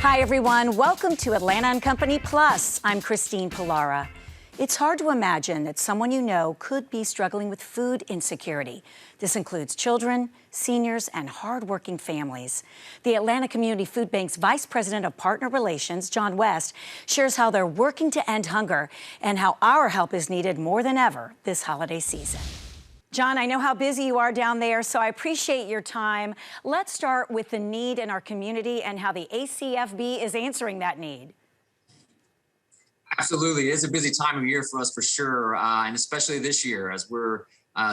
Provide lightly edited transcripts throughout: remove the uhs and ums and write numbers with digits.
Hi, everyone. Welcome to Atlanta and Company Plus. I'm Christine Pilara. It's hard to imagine that someone you know could be struggling with food insecurity. This includes children, seniors, and hardworking families. The Atlanta Community Food Bank's Vice President of Partner Relations, John West, shares how they're working to end hunger and how our help is needed more than ever this holiday season. John, I know how busy you are down there, so I appreciate your time. Let's start with the need in our community and how the ACFB is answering that need. Absolutely. It is a busy time of year for us for sure, and especially this year as we're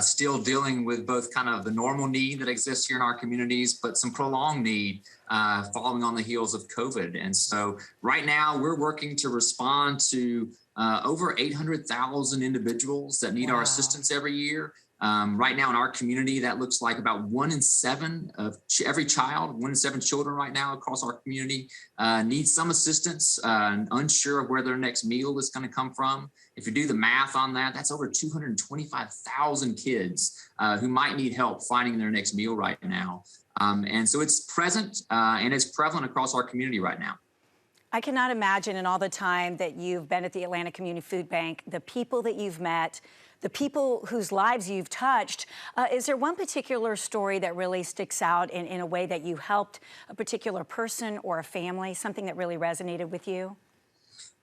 still dealing with both kind of the normal need that exists here in our communities, but some prolonged need following on the heels of COVID. And so right now we're working to respond to over 800,000 individuals that need our assistance every year. Right now in our community, that looks like about 1 in 7 of every child, 1 in 7 children right now across our community needs some assistance, unsure of where their next meal is going to come from. If you do the math on that, that's over 225,000 kids who might need help finding their next meal right now. And so it's present and it's prevalent across our community right now. I cannot imagine in all the time that you've been at the Atlanta Community Food Bank, the people that you've met, the people whose lives you've touched. Is there one particular story that really sticks out in a way that you helped a particular person or a family, something that really resonated with you?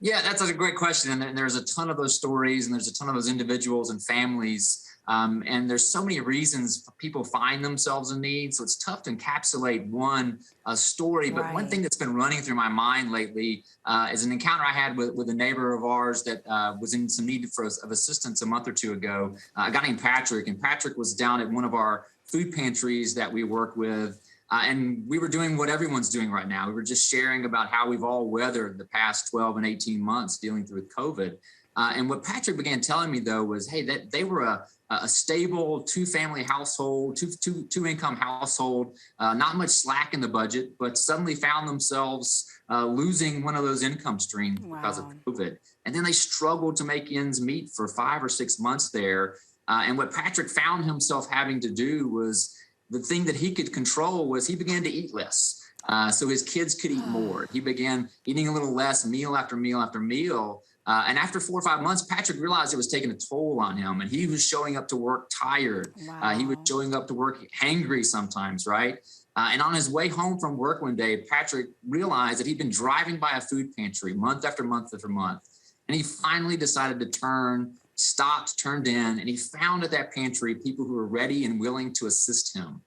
Yeah, that's a great question. And there's a ton of those stories and there's a ton of those individuals and families. And there's so many reasons people find themselves in need. So it's tough to encapsulate one story. But one thing that's been running through my mind lately is an encounter I had with a neighbor of ours that was in some need of assistance a month or two ago. A guy named Patrick. And Patrick was down at one of our food pantries that we work with. And we were doing what everyone's doing right now. We were just sharing about how we've all weathered the past 12 and 18 months dealing with COVID. And what Patrick began telling me, though, was, hey, that they were a stable two-family household, two-income household, not much slack in the budget, but suddenly found themselves losing one of those income streams because of COVID. And then they struggled to make ends meet for 5 or 6 months there. And what Patrick found himself having to do was the thing that he could control was he began to eat less. So his kids could eat more. He began eating a little less meal after meal after meal. And after 4 or 5 months, Patrick realized it was taking a toll on him, and he was showing up to work tired. He was showing up to work hangry sometimes, right? And on his way home from work one day, Patrick realized that he'd been driving by a food pantry month after month after month. And he finally decided to stopped, turned in, and he found at that pantry people who were ready and willing to assist him.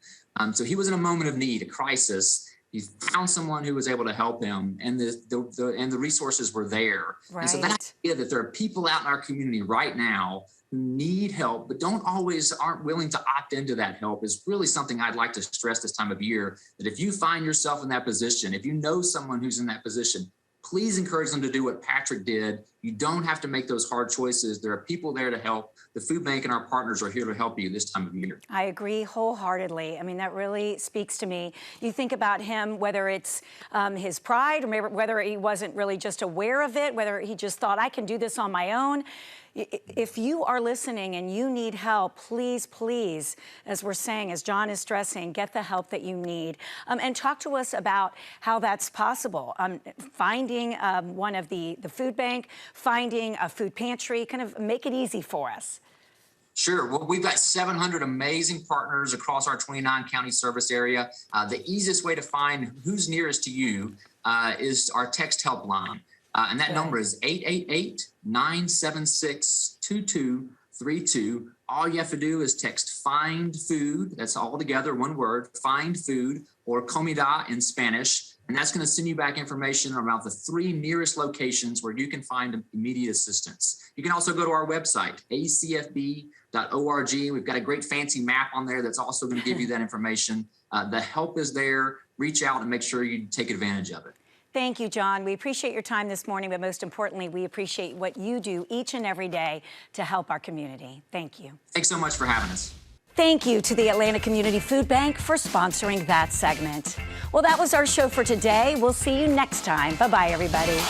So he was in a moment of need, a crisis. He found someone who was able to help him, and the resources were there. And so that idea that there are people out in our community right now who need help, but aren't willing to opt into that help is really something I'd like to stress this time of year, that if you find yourself in that position, if you know someone who's in that position, please encourage them to do what Patrick did. You don't have to make those hard choices. There are people there to help. The food bank and our partners are here to help you this time of year. I agree wholeheartedly. I mean, that really speaks to me. You think about him, whether it's his pride, or whether he wasn't really just aware of it, whether he just thought, I can do this on my own. If you are listening and you need help, please, please, as we're saying, as John is stressing, get the help that you need. And talk to us about how that's possible. Finding one of the food bank, finding a food pantry, kind of make it easy for us. Sure. Well, we've got 700 amazing partners across our 29 county service area. The easiest way to find who's nearest to you is our text helpline. And that number is 888-976-2232. All you have to do is text FIND FOOD, that's all together, one word, FIND FOOD, or Comida in Spanish. And that's going to send you back information about the 3 nearest locations where you can find immediate assistance. You can also go to our website, acfb.org. We've got a great fancy map on there that's also going to give you that information. The help is there. Reach out and make sure you take advantage of it. Thank you, John. We appreciate your time this morning, but most importantly, we appreciate what you do each and every day to help our community. Thank you. Thanks so much for having us. Thank you to the Atlanta Community Food Bank for sponsoring that segment. Well, that was our show for today. We'll see you next time. Bye-bye, everybody.